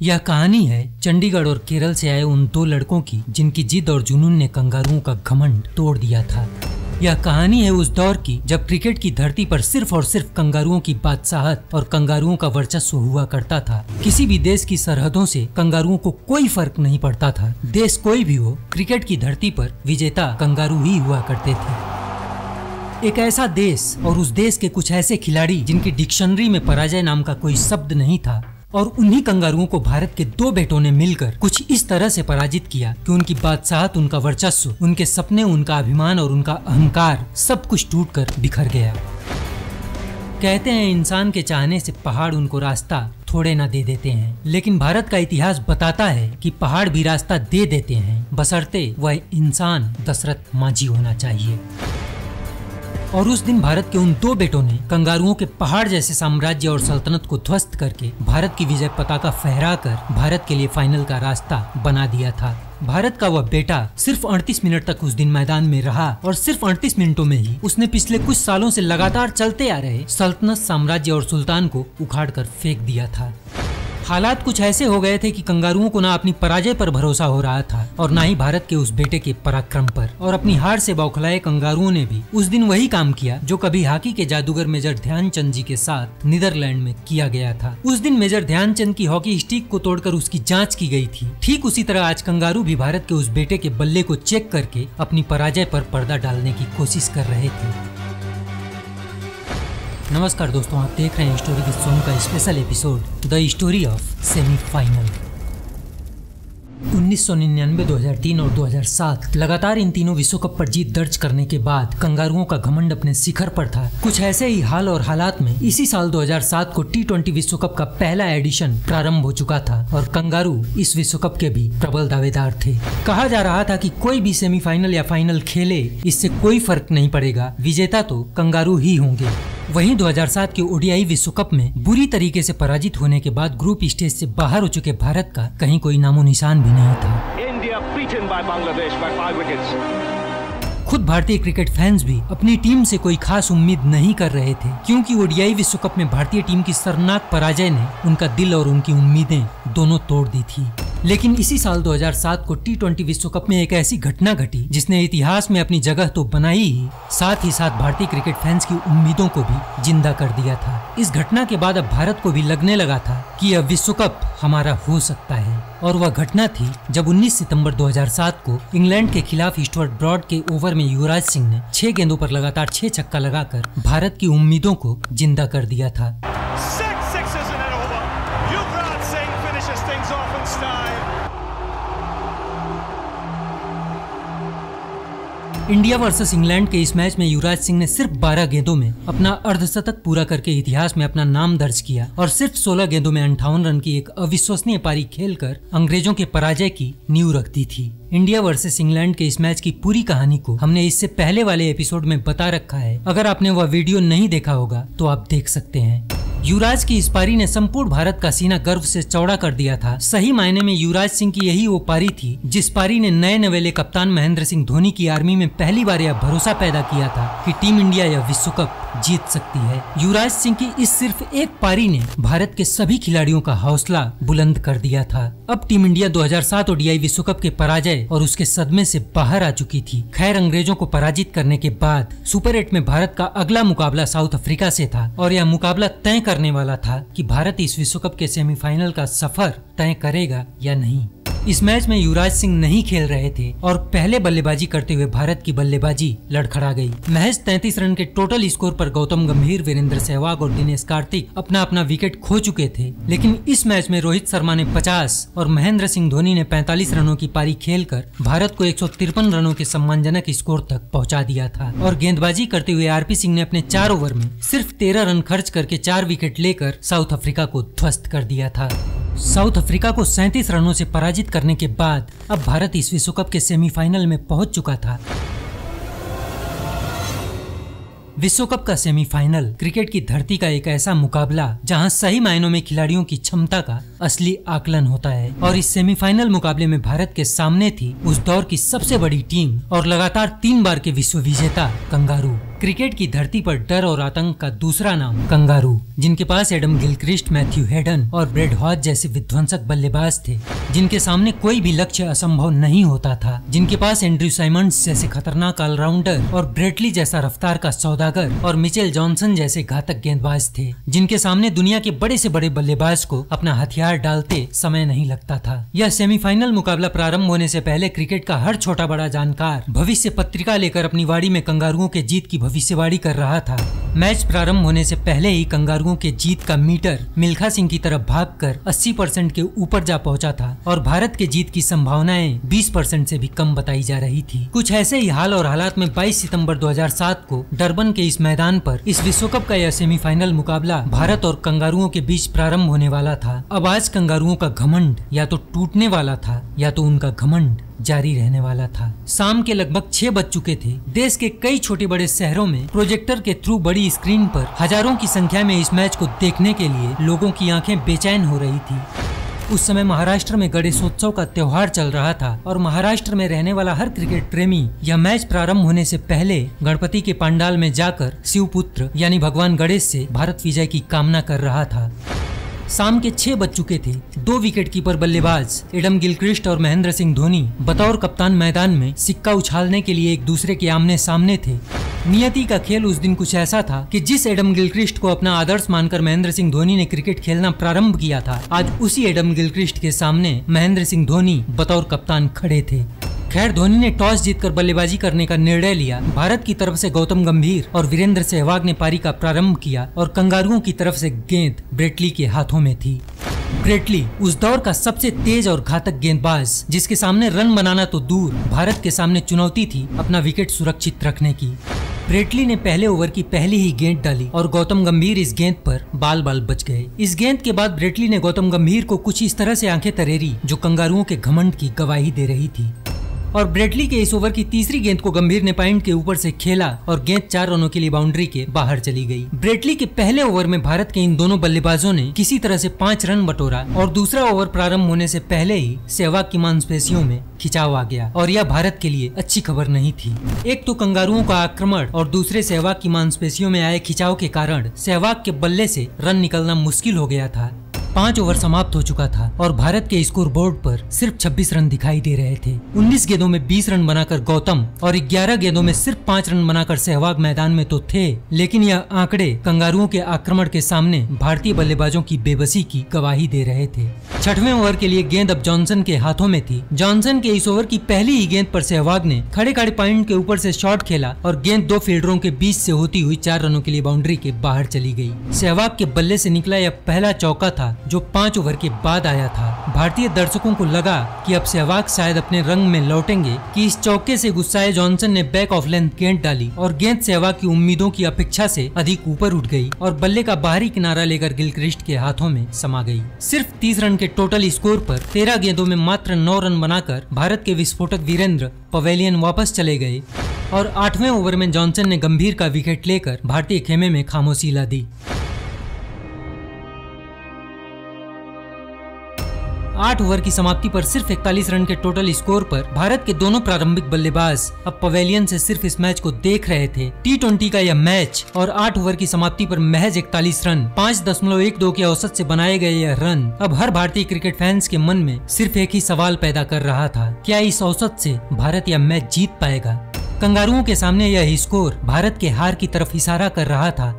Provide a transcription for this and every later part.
यह कहानी है चंडीगढ़ और केरल से आए उन दो लड़कों की जिनकी जिद और जुनून ने कंगारुओं का घमंड तोड़ दिया था। यह कहानी है उस दौर की जब क्रिकेट की धरती पर सिर्फ और सिर्फ कंगारुओं की बादशाहत और कंगारुओं का वर्चस्व हुआ करता था। किसी भी देश की सरहदों से कंगारुओं को कोई फर्क नहीं पड़ता था। देश कोई भी हो, क्रिकेट की धरती पर विजेता कंगारू ही हुआ करते थे। एक ऐसा देश और उस देश के कुछ ऐसे खिलाड़ी जिनकी डिक्शनरी में पराजय नाम का कोई शब्द नहीं था, और उन्हीं कंगारुओं को भारत के दो बेटों ने मिलकर कुछ इस तरह से पराजित किया कि उनकी बादशाहत, उनका वर्चस्व, उनके सपने, उनका अभिमान और उनका अहंकार सब कुछ टूटकर बिखर गया। कहते हैं इंसान के चाहने से पहाड़ उनको रास्ता थोड़े ना दे देते हैं, लेकिन भारत का इतिहास बताता है कि पहाड़ भी रास्ता दे देते हैं, बशर्ते वह इंसान दशरथ मांझी होना चाहिए। और उस दिन भारत के उन दो बेटों ने कंगारुओं के पहाड़ जैसे साम्राज्य और सल्तनत को ध्वस्त करके भारत की विजय पताका फहराकर भारत के लिए फाइनल का रास्ता बना दिया था। भारत का वह बेटा सिर्फ 38 मिनट तक उस दिन मैदान में रहा और सिर्फ 38 मिनटों में ही उसने पिछले कुछ सालों से लगातार चलते आ रहे सल्तनत, साम्राज्य और सुल्तान को उखाड़ कर फेंक दिया था। हालात कुछ ऐसे हो गए थे कि कंगारुओं को ना अपनी पराजय पर भरोसा हो रहा था और ना ही भारत के उस बेटे के पराक्रम पर। और अपनी हार से बौखलाए कंगारुओं ने भी उस दिन वही काम किया जो कभी हॉकी के जादूगर मेजर ध्यानचंद जी के साथ नीदरलैंड में किया गया था। उस दिन मेजर ध्यानचंद की हॉकी स्टिक को तोड़कर उसकी जांच की गई थी। ठीक उसी तरह आज कंगारू भी भारत के उस बेटे के बल्ले को चेक करके अपनी पराजय पर पर्दा डालने की कोशिश कर रहे थे। नमस्कार दोस्तों, आप देख रहे हैं स्टोरी विद सोनू का special episode the story of semifinal. 1999, 2003 और 2007 लगातार इन तीनों विश्व कप पर जीत दर्ज करने के बाद कंगारुओं का घमंड अपने शिखर पर था। कुछ ऐसे ही हाल और हालात में इसी साल 2007 को T20 विश्व कप का पहला एडिशन प्रारंभ हो चुका था और कंगारू इस विश्व कप के भी प्रबल दावेदार थे। कहा जा रहा था कि कोई भी सेमीफाइनल या फाइनल खेले, इससे कोई फर्क नहीं पड़ेगा, विजेता तो कंगारू ही होंगे। वहीं 2007 के ओडीआई विश्व कप में बुरी तरीके से पराजित होने के बाद ग्रुप स्टेज से बाहर हो चुके भारत का कहीं कोई नामो निशान भी नहीं था। India beaten by Bangladesh by 5 wickets. खुद भारतीय क्रिकेट फैंस भी अपनी टीम से कोई खास उम्मीद नहीं कर रहे थे, क्योंकि ओडीआई विश्व कप में भारतीय टीम की शर्मनाक पराजय ने उनका दिल और उनकी उम्मीदें दोनों तोड़ दी थी। लेकिन इसी साल 2007 को T20 विश्व कप में एक ऐसी घटना घटी जिसने इतिहास में अपनी जगह तो बनाई ही साथ भारतीय क्रिकेट फैंस की उम्मीदों को भी जिंदा कर दिया था। इस घटना के बाद अब भारत को भी लगने लगा था कि यह विश्व कप हमारा हो सकता है, और वह घटना थी जब 19 सितंबर 2007 को इंग्लैंड के खिलाफ स्टुअर्ट ब्रॉड के ओवर में युवराज सिंह ने 6 गेंदों पर लगातार 6 छक्का लगाकर भारत की उम्मीदों को जिंदा कर दिया था। इंडिया वर्सेस इंग्लैंड के इस मैच में युवराज सिंह ने सिर्फ 12 गेंदों में अपना अर्धशतक पूरा करके इतिहास में अपना नाम दर्ज किया और सिर्फ 16 गेंदों में 58 रन की एक अविश्वसनीय पारी खेलकर अंग्रेजों के पराजय की नींव रख दी थी। इंडिया वर्सेस इंग्लैंड के इस मैच की पूरी कहानी को हमने इससे पहले वाले एपिसोड में बता रखा है। अगर आपने वह वीडियो नहीं देखा होगा तो आप देख सकते हैं। युवराज की इस पारी ने संपूर्ण भारत का सीना गर्व से चौड़ा कर दिया था। सही मायने में युवराज सिंह की यही वो पारी थी जिस पारी ने नए नवेले कप्तान महेंद्र सिंह धोनी की आर्मी में पहली बार यह भरोसा पैदा किया था कि टीम इंडिया यह विश्व कप जीत सकती है। युवराज सिंह की इस सिर्फ एक पारी ने भारत के सभी खिलाड़ियों का हौसला बुलंद कर दिया था। अब टीम इंडिया 2007 ओडीआई विश्व कप के पराजय और उसके सदमे से बाहर आ चुकी थी। खैर, अंग्रेजों को पराजित करने के बाद सुपर 8 में भारत का अगला मुकाबला साउथ अफ्रीका से था और यह मुकाबला तय करने वाला था कि भारत इस विश्व कप के सेमीफाइनल का सफर तय करेगा या नहीं। इस मैच में युवराज सिंह नहीं खेल रहे थे और पहले बल्लेबाजी करते हुए भारत की बल्लेबाजी लड़खड़ा गई। महज 33 रन के टोटल स्कोर पर गौतम गंभीर, वीरेंद्र सहवाग और दिनेश कार्तिक अपना अपना विकेट खो चुके थे। लेकिन इस मैच में रोहित शर्मा ने 50 और महेंद्र सिंह धोनी ने 45 रनों की पारी खेलकर भारत को 153 रनों के सम्मानजनक स्कोर तक पहुंचा दिया था। और गेंदबाजी करते हुए आरपी सिंह ने अपने 4 ओवर में सिर्फ 13 रन खर्च करके 4 विकेट लेकर साउथ अफ्रीका को ध्वस्त कर दिया था। साउथ अफ्रीका को 37 रनों से पराजित करने के बाद अब भारत इस विश्व कप के सेमीफाइनल में पहुंच चुका था। विश्व कप का सेमीफाइनल क्रिकेट की धरती का एक ऐसा मुकाबला जहां सही मायनों में खिलाड़ियों की क्षमता का असली आकलन होता है। और इस सेमीफाइनल मुकाबले में भारत के सामने थी उस दौर की सबसे बड़ी टीम और लगातार 3 बार के विश्व विजेता कंगारू। क्रिकेट की धरती पर डर और आतंक का दूसरा नाम कंगारू, जिनके पास एडम गिलक्रिस्ट, मैथ्यू हेडन और ब्रेड हॉज जैसे विध्वंसक बल्लेबाज थे, जिनके सामने कोई भी लक्ष्य असंभव नहीं होता था, जिनके पास एंड्रयू साइमंड्स जैसे खतरनाक ऑलराउंडर और ब्रेटली जैसा रफ्तार का सौदागर और मिचेल जॉनसन जैसे घातक गेंदबाज थे, जिनके सामने दुनिया के बड़े से बड़े बल्लेबाज को अपना हथियार डालते समय नहीं लगता था। यह सेमीफाइनल मुकाबला प्रारंभ होने से पहले क्रिकेट का हर छोटा बड़ा जानकार भविष्य पत्रिका लेकर अपनी वाड़ी में कंगारुओं के जीत की भविष्यवाणी कर रहा था। मैच प्रारंभ होने से पहले ही कंगारुओं के जीत का मीटर मिल्खा सिंह की तरफ भागकर 80% के ऊपर जा पहुंचा था और भारत के जीत की संभावनाएं 20% से भी कम बताई जा रही थी। कुछ ऐसे ही हाल और हालात में 22 सितंबर 2007 को डरबन के इस मैदान पर इस विश्व कप का यह सेमीफाइनल मुकाबला भारत और कंगारुओं के बीच प्रारंभ होने वाला था। अब आज कंगारुओं का घमंड या तो टूटने वाला था या तो उनका घमंड जारी रहने वाला था। शाम के लगभग 6 बज चुके थे। देश के कई छोटे बड़े शहरों में प्रोजेक्टर के थ्रू बड़ी स्क्रीन पर हजारों की संख्या में इस मैच को देखने के लिए लोगों की आंखें बेचैन हो रही थी। उस समय महाराष्ट्र में गणेशोत्सव का त्योहार चल रहा था और महाराष्ट्र में रहने वाला हर क्रिकेट प्रेमी यह मैच प्रारंभ होने से पहले गणपति के पंडाल में जाकर शिवपुत्र यानी भगवान गणेश से भारत विजय की कामना कर रहा था। शाम के 6 बज चुके थे। 2 विकेट कीपर बल्लेबाज एडम गिलक्रिस्ट और महेंद्र सिंह धोनी बतौर कप्तान मैदान में सिक्का उछालने के लिए एक दूसरे के आमने सामने थे। नियति का खेल उस दिन कुछ ऐसा था कि जिस एडम गिलक्रिस्ट को अपना आदर्श मानकर महेंद्र सिंह धोनी ने क्रिकेट खेलना प्रारंभ किया था, आज उसी एडम गिलक्रिस्ट के सामने महेंद्र सिंह धोनी बतौर कप्तान खड़े थे। खैर, धोनी ने टॉस जीतकर बल्लेबाजी करने का निर्णय लिया। भारत की तरफ से गौतम गंभीर और वीरेंद्र सहवाग ने पारी का प्रारंभ किया और कंगारुओं की तरफ से गेंद ब्रेटली के हाथों में थी। ब्रेटली उस दौर का सबसे तेज और घातक गेंदबाज, जिसके सामने रन बनाना तो दूर, भारत के सामने चुनौती थी अपना विकेट सुरक्षित रखने की। ब्रेटली ने पहले ओवर की पहली ही गेंद डाली और गौतम गंभीर इस गेंद पर बाल बाल बच गए। इस गेंद के बाद ब्रेटली ने गौतम गंभीर को कुछ इस तरह से आंखें तरेरी जो कंगारुओं के घमंड की गवाही दे रही थी। और ब्रेटली के इस ओवर की तीसरी गेंद को गंभीर ने पॉइंट के ऊपर से खेला और गेंद 4 रनों के लिए बाउंड्री के बाहर चली गई। ब्रेटली के पहले ओवर में भारत के इन दोनों बल्लेबाजों ने किसी तरह से 5 रन बटोरा और दूसरा ओवर प्रारंभ होने से पहले ही सहवाग की मांसपेशियों में खिंचाव आ गया और यह भारत के लिए अच्छी खबर नहीं थी। एक तो कंगारुओं का आक्रमण और दूसरे सहवाग की मांसपेशियों में आए खिंचाव के कारण सहवाग के बल्ले से रन निकलना मुश्किल हो गया था। 5 ओवर समाप्त हो चुका था और भारत के स्कोर बोर्ड पर सिर्फ 26 रन दिखाई दे रहे थे। 19 गेंदों में 20 रन बनाकर गौतम और 11 गेंदों में सिर्फ 5 रन बनाकर सहवाग मैदान में तो थे, लेकिन यह आंकड़े कंगारुओं के आक्रमण के सामने भारतीय बल्लेबाजों की बेबसी की गवाही दे रहे थे। 6वें ओवर के लिए गेंद अब जॉनसन के हाथों में थी। जॉनसन के इस ओवर की पहली ही गेंद पर सहवाग ने खड़े खड़े पॉइंट के ऊपर से शॉट खेला और गेंद 2 फील्डरों के बीच से होती हुई 4 रनों के लिए बाउंड्री के बाहर चली गई। सहवाग के बल्ले से निकला यह पहला चौका था जो 5 ओवर के बाद आया था। भारतीय दर्शकों को लगा कि अब सहवाग शायद अपने रंग में लौटेंगे कि इस चौके से गुस्साए जॉनसन ने बैक ऑफ लेंथ गेंद डाली और गेंद सहवाग की उम्मीदों की अपेक्षा से अधिक ऊपर उठ गई और बल्ले का बाहरी किनारा लेकर गिलक्रिस्ट के हाथों में समा गई। सिर्फ 30 रन के टोटल स्कोर पर 13 गेंदों में मात्र 9 रन बनाकर भारत के विस्फोटक वीरेंद्र पवेलियन वापस चले गए और 8वें ओवर में जॉनसन ने गंभीर का विकेट लेकर भारतीय खेमे में खामोशी ला दी। 8 ओवर की समाप्ति पर सिर्फ 41 रन के टोटल स्कोर पर भारत के दोनों प्रारंभिक बल्लेबाज अब पवेलियन से सिर्फ इस मैच को देख रहे थे। T20 का यह मैच और 8 ओवर की समाप्ति पर महज 41 रन 5.12 के औसत से बनाए गए यह रन अब हर भारतीय क्रिकेट फैंस के मन में सिर्फ एक ही सवाल पैदा कर रहा था, क्या इस औसत से भारत यह मैच जीत पाएगा? कंगारुओं के सामने यह स्कोर भारत के हार की तरफ इशारा कर रहा था।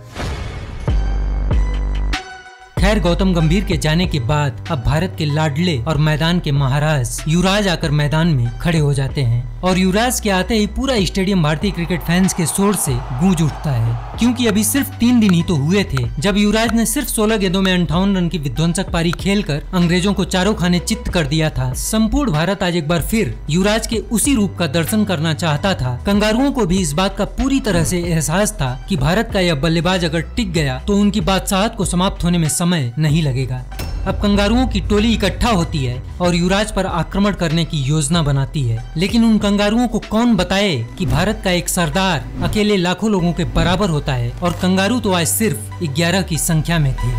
खैर, गौतम गंभीर के जाने के बाद अब भारत के लाडले और मैदान के महाराज युवराज आकर मैदान में खड़े हो जाते हैं और युवराज के आते ही पूरा स्टेडियम भारतीय क्रिकेट फैंस के शोर से गूंज उठता है, क्योंकि अभी सिर्फ 3 दिन ही तो हुए थे जब युवराज ने सिर्फ 16 गेंदों में 58 रन की विध्वंसक पारी खेलकर अंग्रेजों को चारों खाने चित्त कर दिया था। संपूर्ण भारत आज एक बार फिर युवराज के उसी रूप का दर्शन करना चाहता था। कंगारुओं को भी इस बात का पूरी तरह से एहसास था कि भारत का यह बल्लेबाज अगर टिक गया तो उनकी बादशाहत को समाप्त होने में समय नहीं लगेगा। अब कंगारुओं की टोली इकट्ठा होती है और युवराज पर आक्रमण करने की योजना बनाती है, लेकिन उन कंगारुओं को कौन बताए कि भारत का एक सरदार अकेले लाखों लोगों के बराबर होता है और कंगारू तो आज सिर्फ 11 की संख्या में थे।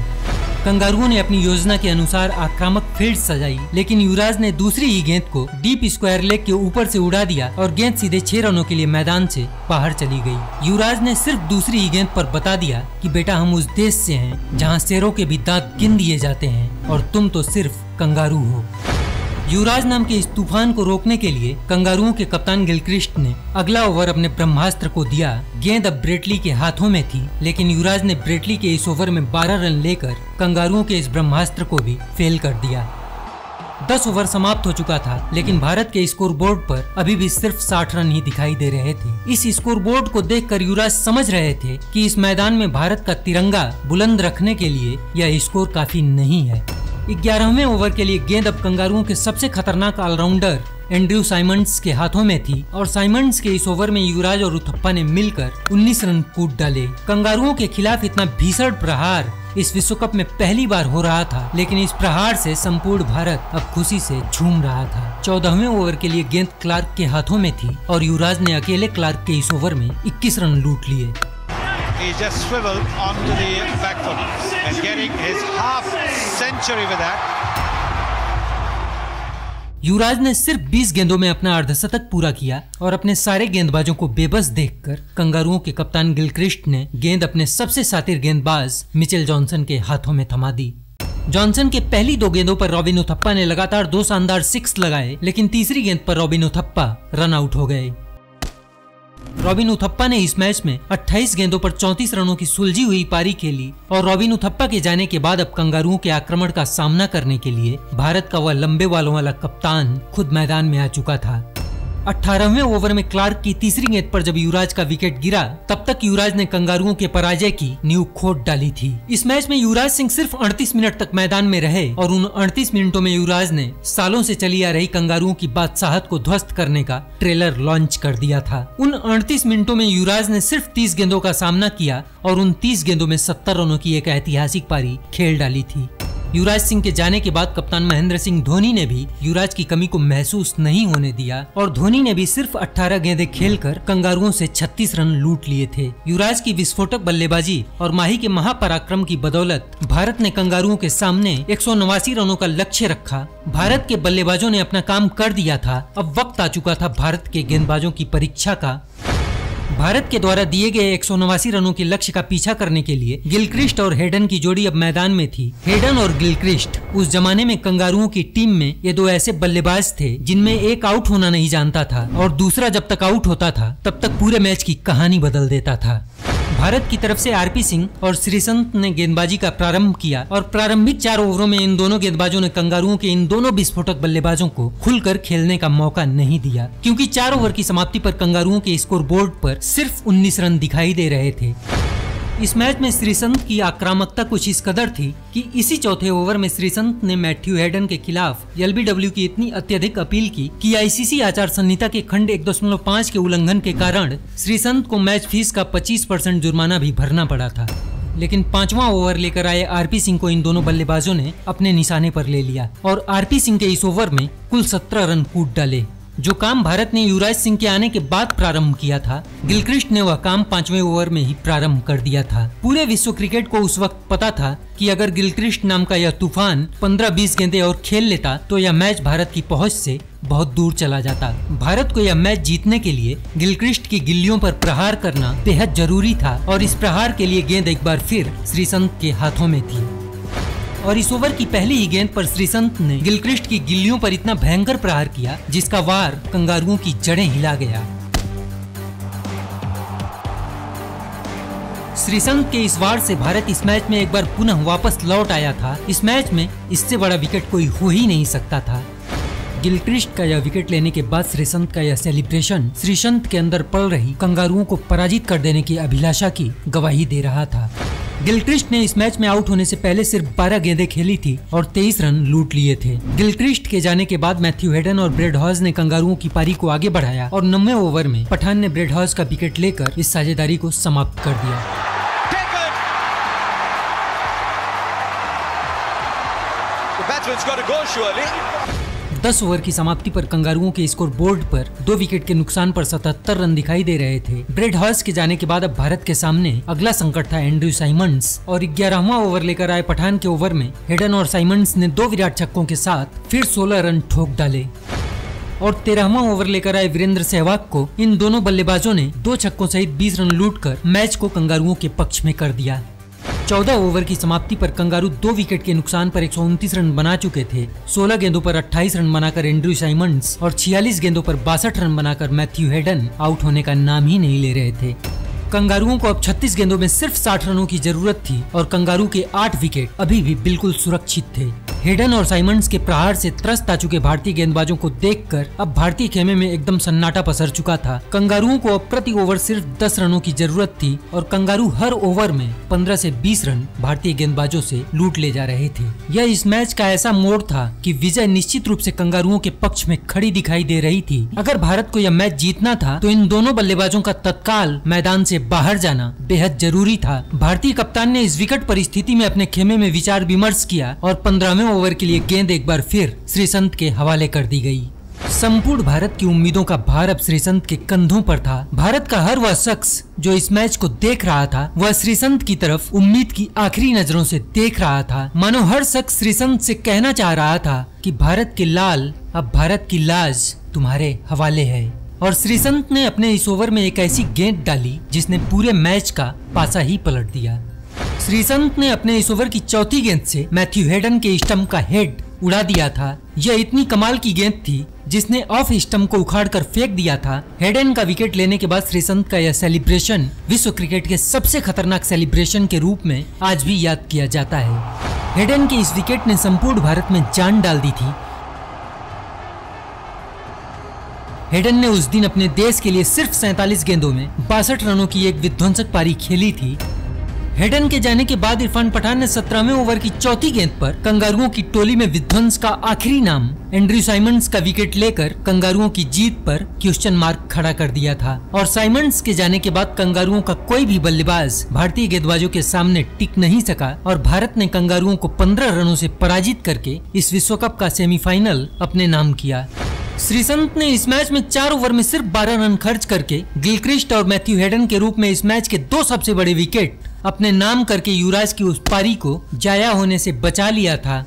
कंगारुओं ने अपनी योजना के अनुसार आक्रामक फील्ड सजाई, लेकिन युवराज ने दूसरी ही गेंद को डीप स्क्वायर लेग के ऊपर से उड़ा दिया और गेंद सीधे 6 रनों के लिए मैदान से बाहर चली गई। युवराज ने सिर्फ दूसरी ही गेंद पर बता दिया कि बेटा हम उस देश से हैं जहां शेरों के भी दांत गिन दिए जाते हैं और तुम तो सिर्फ कंगारू हो। युवराज नाम के इस तूफान को रोकने के लिए कंगारुओं के कप्तान गिलक्रिस्ट ने अगला ओवर अपने ब्रह्मास्त्र को दिया। गेंद अब ब्रेटली के हाथों में थी, लेकिन युवराज ने ब्रेटली के इस ओवर में 12 रन लेकर कंगारुओं के इस ब्रह्मास्त्र को भी फेल कर दिया। 10 ओवर समाप्त हो चुका था, लेकिन भारत के स्कोरबोर्ड पर अभी भी सिर्फ 60 रन ही दिखाई दे रहे थे। इस स्कोरबोर्ड को देखकर युवराज समझ रहे थे कि इस मैदान में भारत का तिरंगा बुलंद रखने के लिए यह स्कोर काफी नहीं है। 11वें ओवर के लिए गेंद अब कंगारुओं के सबसे खतरनाक ऑलराउंडर एंड्रयू साइमंड्स के हाथों में थी और साइमंड्स के इस ओवर में युवराज और उथप्पा ने मिलकर 19 रन कूद डाले। कंगारुओं के खिलाफ इतना भीषण प्रहार इस विश्व कप में पहली बार हो रहा था, लेकिन इस प्रहार से संपूर्ण भारत अब खुशी से झूम रहा था। 14वें ओवर के लिए गेंद क्लार्क के हाथों में थी और युवराज ने अकेले क्लार्क के इस ओवर में 21 रन लूट लिए। He just swiveled onto the back foot and getting his half century with that. युवराज ने सिर्फ 20 गेंदों में अपना अर्धशतक पूरा किया और अपने सारे गेंदबाजों को बेबस देखकर कंगारुओं के कप्तान गिलक्रिस्ट ने गेंद अपने सबसे शातिर गेंदबाज मिचेल जॉनसन के हाथों में थमा दी। जॉनसन के पहली 2 गेंदों पर रॉबिन उथप्पा ने लगातार 2 शानदार 6 लगाए, लेकिन तीसरी गेंद पर रॉबिन उथप्पा रन आउट हो गए। रॉबिन उथप्पा ने इस मैच में 28 गेंदों पर 34 रनों की सुलझी हुई पारी खेली और रॉबिन उथप्पा के जाने के बाद अब कंगारुओं के आक्रमण का सामना करने के लिए भारत का वह लंबे बालों वाला कप्तान खुद मैदान में आ चुका था। 18वें ओवर में क्लार्क की तीसरी गेंद पर जब युवराज का विकेट गिरा, तब तक युवराज ने कंगारुओं के पराजय की नींव खोद डाली थी। इस मैच में युवराज सिंह सिर्फ 38 मिनट तक मैदान में रहे और उन 38 मिनटों में युवराज ने सालों से चली आ रही कंगारुओं की बादशाहत को ध्वस्त करने का ट्रेलर लॉन्च कर दिया था। उन 38 मिनटों में युवराज ने सिर्फ 30 गेंदों का सामना किया और उन 30 गेंदों में 70 रनों की एक ऐतिहासिक पारी खेल डाली थी। युवराज सिंह के जाने के बाद कप्तान महेंद्र सिंह धोनी ने भी युवराज की कमी को महसूस नहीं होने दिया और धोनी ने भी सिर्फ 18 गेंदें खेलकर कंगारुओं से 36 रन लूट लिए थे। युवराज की विस्फोटक बल्लेबाजी और माही के महापराक्रम की बदौलत भारत ने कंगारुओं के सामने 189 रनों का लक्ष्य रखा। भारत के बल्लेबाजों ने अपना काम कर दिया था। अब वक्त आ चुका था भारत के गेंदबाजों की परीक्षा का। भारत के द्वारा दिए गए 189 रनों के लक्ष्य का पीछा करने के लिए गिलक्रिस्ट और हेडन की जोड़ी अब मैदान में थी। हेडन और गिलक्रिस्ट उस जमाने में कंगारुओं की टीम में ये 2 ऐसे बल्लेबाज थे जिनमें एक आउट होना नहीं जानता था और दूसरा जब तक आउट होता था तब तक पूरे मैच की कहानी बदल देता था। भारत की तरफ से आरपी सिंह और श्रीसंत ने गेंदबाजी का प्रारंभ किया और प्रारंभिक 4 ओवरों में इन दोनों गेंदबाजों ने कंगारुओं के इन दोनों विस्फोटक बल्लेबाजों को खुलकर खेलने का मौका नहीं दिया, क्योंकि 4 ओवर की समाप्ति पर कंगारुओं के स्कोरबोर्ड पर सिर्फ 19 रन दिखाई दे रहे थे। इस मैच में श्रीसंत की आक्रामकता कुछ इस कदर थी कि इसी चौथे ओवर में श्रीसंत ने मैथ्यू हेडन के खिलाफ एलबीडब्ल्यू की इतनी अत्यधिक अपील की कि आईसीसी आचार संहिता के खंड 1.5 के उल्लंघन के कारण श्रीसंत को मैच फीस का 25% जुर्माना भी भरना पड़ा था। लेकिन 5वां ओवर लेकर आए आरपी सिंह को इन दोनों बल्लेबाजों ने अपने निशाने पर ले लिया और आरपी सिंह के इस ओवर में कुल 17 रन कूद डाले। जो काम भारत ने युवराज सिंह के आने के बाद प्रारंभ किया था, गिलक्रिस्ट ने वह काम 5वें ओवर में ही प्रारंभ कर दिया था। पूरे विश्व क्रिकेट को उस वक्त पता था कि अगर गिलक्रिस्ट नाम का यह तूफान 15-20 गेंदें और खेल लेता तो यह मैच भारत की पहुंच से बहुत दूर चला जाता। भारत को यह मैच जीतने के लिए गिलक्रिस्ट की गिल्लियों पर प्रहार करना बेहद जरूरी था और इस प्रहार के लिए गेंद एक बार फिर श्रीसंत के हाथों में थी और इस ओवर की पहली ही गेंद पर श्रीसंत ने गिलक्रिस्ट की गिल्लियों पर इतना भयंकर प्रहार किया जिसका वार कंगारुओं की जड़ें हिला गया। श्रीसंत के इस वार से भारत इस मैच में एक बार पुनः वापस लौट आया था। इस मैच में इससे बड़ा विकेट कोई हो ही नहीं सकता था। गिलक्रिस्ट का यह विकेट लेने के बाद श्रीसंत का यह सेलिब्रेशन श्रीसंत के अंदर पल रही कंगारुओं को पराजित कर देने की अभिलाषा की गवाही दे रहा था। गिलक्रिस्ट ने इस मैच में आउट होने से पहले सिर्फ 12 गेंदें खेली थी और 23 रन लूट लिए थे। गिलक्रिस्ट के जाने के बाद मैथ्यू हेडन और ब्रेड हॉज ने कंगारुओं की पारी को आगे बढ़ाया और 9वें ओवर में पठान ने ब्रेड हॉज का विकेट लेकर इस साझेदारी को समाप्त कर दिया। 10 ओवर की समाप्ति पर कंगारुओं के स्कोर बोर्ड पर 2 विकेट के नुकसान पर 77 रन दिखाई दे रहे थे। ब्रेड हॉस के जाने के बाद अब भारत के सामने अगला संकट था एंड्रयू साइमंड्स और 11वां ओवर लेकर आए पठान के ओवर में हेडन और साइमंड्स ने 2 विराट छक्कों के साथ फिर 16 रन ठोक डाले और 13वां ओवर लेकर आए वीरेंद्र सहवाग को इन दोनों बल्लेबाजों ने 2 छक्कों सहित 20 रन लूटकर मैच को कंगारुओं के पक्ष में कर दिया। 14 ओवर की समाप्ति पर कंगारू 2 विकेट के नुकसान पर 129 रन बना चुके थे। 16 गेंदों पर 28 रन बनाकर एंड्रयू साइमंड्स और 46 गेंदों पर 62 रन बनाकर मैथ्यू हेडन आउट होने का नाम ही नहीं ले रहे थे। कंगारुओं को अब 36 गेंदों में सिर्फ 60 रनों की जरूरत थी और कंगारू के 8 विकेट अभी भी बिल्कुल सुरक्षित थे। हेडन और साइमंड्स के प्रहार से त्रस्त आ चुके भारतीय गेंदबाजों को देखकर अब भारतीय खेमे में एकदम सन्नाटा पसर चुका था। कंगारुओं को अब प्रति ओवर सिर्फ 10 रनों की जरूरत थी और कंगारू हर ओवर में 15 से 20 रन भारतीय गेंदबाजों से लूट ले जा रहे थे। यह इस मैच का ऐसा मोड़ था कि विजय निश्चित रूप से कंगारुओं के पक्ष में खड़ी दिखाई दे रही थी। अगर भारत को यह मैच जीतना था तो इन दोनों बल्लेबाजों का तत्काल मैदान से बाहर जाना बेहद जरूरी था। भारतीय कप्तान ने इस विकट परिस्थिति में अपने खेमे में विचार विमर्श किया और 15वें ओवर के लिए गेंद एक बार फिर श्रीसंत के हवाले कर दी गई। संपूर्ण भारत की उम्मीदों का भार अब श्रीसंत के कंधों पर था। भारत का हर वह शख्स जो इस मैच को देख रहा था वह श्रीसंत की तरफ उम्मीद की आखिरी नजरों से देख रहा था। मानो हर शख्स श्रीसंत से कहना चाह रहा था कि भारत के लाल अब भारत की लाज तुम्हारे हवाले है। और श्रीसंत ने अपने इस ओवर में एक ऐसी गेंद डाली जिसने पूरे मैच का पासा ही पलट दिया। श्रीसंत ने अपने इस ओवर की चौथी गेंद से मैथ्यू हेडन के स्टंप का हेड उड़ा दिया था। यह इतनी कमाल की गेंद थी जिसने ऑफ स्टंप को उखाड़कर फेंक दिया था। हेडन का विकेट लेने के बाद श्रीसंत का यह सेलिब्रेशन विश्व क्रिकेट के सबसे खतरनाक सेलिब्रेशन के रूप में आज भी याद किया जाता है। हेडन के इस विकेट ने संपूर्ण भारत में जान डाल दी थी। हेडन ने उस दिन अपने देश के लिए सिर्फ 47 गेंदों में 62 रनों की एक विध्वंसक पारी खेली थी। हेडन के जाने के बाद इरफान पठान ने 17वें ओवर की चौथी गेंद पर कंगारुओं की टोली में विध्वंस का आखिरी नाम एंड्रयू साइमंड्स का विकेट लेकर कंगारुओं की जीत पर क्वेश्चन मार्क खड़ा कर दिया था। और साइमंड्स के जाने के बाद कंगारुओं का कोई भी बल्लेबाज भारतीय गेंदबाजों के सामने टिक नहीं सका और भारत ने कंगारुओं को 15 रनों से पराजित करके इस विश्व कप का सेमीफाइनल अपने नाम किया। श्रीसंत ने इस मैच में 4 ओवर में सिर्फ 12 रन खर्च करके गिलक्रिस्ट और मैथ्यू हेडन के रूप में इस मैच के 2 सबसे बड़े विकेट अपने नाम करके युवराज की उस पारी को जाया होने से बचा लिया था।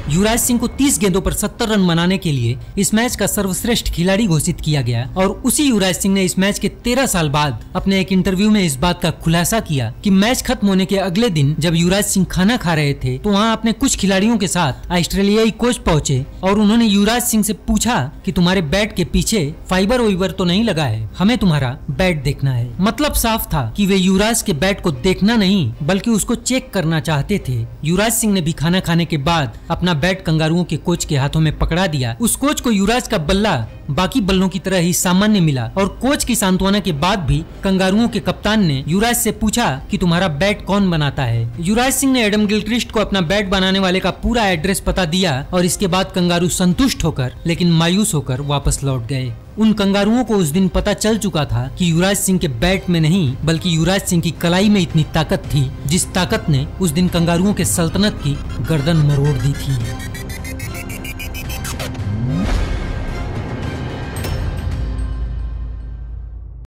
युवराज सिंह को 30 गेंदों पर 70 रन बनाने के लिए इस मैच का सर्वश्रेष्ठ खिलाड़ी घोषित किया गया और उसी युवराज सिंह ने इस मैच के 13 साल बाद अपने एक इंटरव्यू में इस बात का खुलासा किया कि मैच खत्म होने के अगले दिन जब युवराज सिंह खाना खा रहे थे तो वहां अपने कुछ खिलाड़ियों के साथ ऑस्ट्रेलियाई कोच पहुंचे और उन्होंने युवराज सिंह से पूछा कि तुम्हारे बैट के पीछे फाइबर वाइबर तो नहीं लगा है, हमें तुम्हारा बैट देखना है। मतलब साफ था कि वे युवराज के बैट को देखना नहीं बल्कि उसको चेक करना चाहते थे। युवराज सिंह ने भी खाना खाने के बाद अपना बैट कंगारुओं के कोच के हाथों में पकड़ा दिया। उस कोच को युवराज का बल्ला बाकी बल्लों की तरह ही सामान्य मिला और कोच की सांत्वना के बाद भी कंगारुओं के कप्तान ने युवराज से पूछा कि तुम्हारा बैट कौन बनाता है। युवराज सिंह ने एडम गिलक्रिस्ट को अपना बैट बनाने वाले का पूरा एड्रेस पता दिया और इसके बाद कंगारू संतुष्ट होकर लेकिन मायूस होकर वापस लौट गए। उन कंगारुओं को उस दिन पता चल चुका था कि युवराज सिंह के बैट में नहीं बल्कि युवराज सिंह की कलाई में इतनी ताकत थी जिस ताकत ने उस दिन कंगारुओं के सल्तनत की गर्दन मरोड़ दी थी।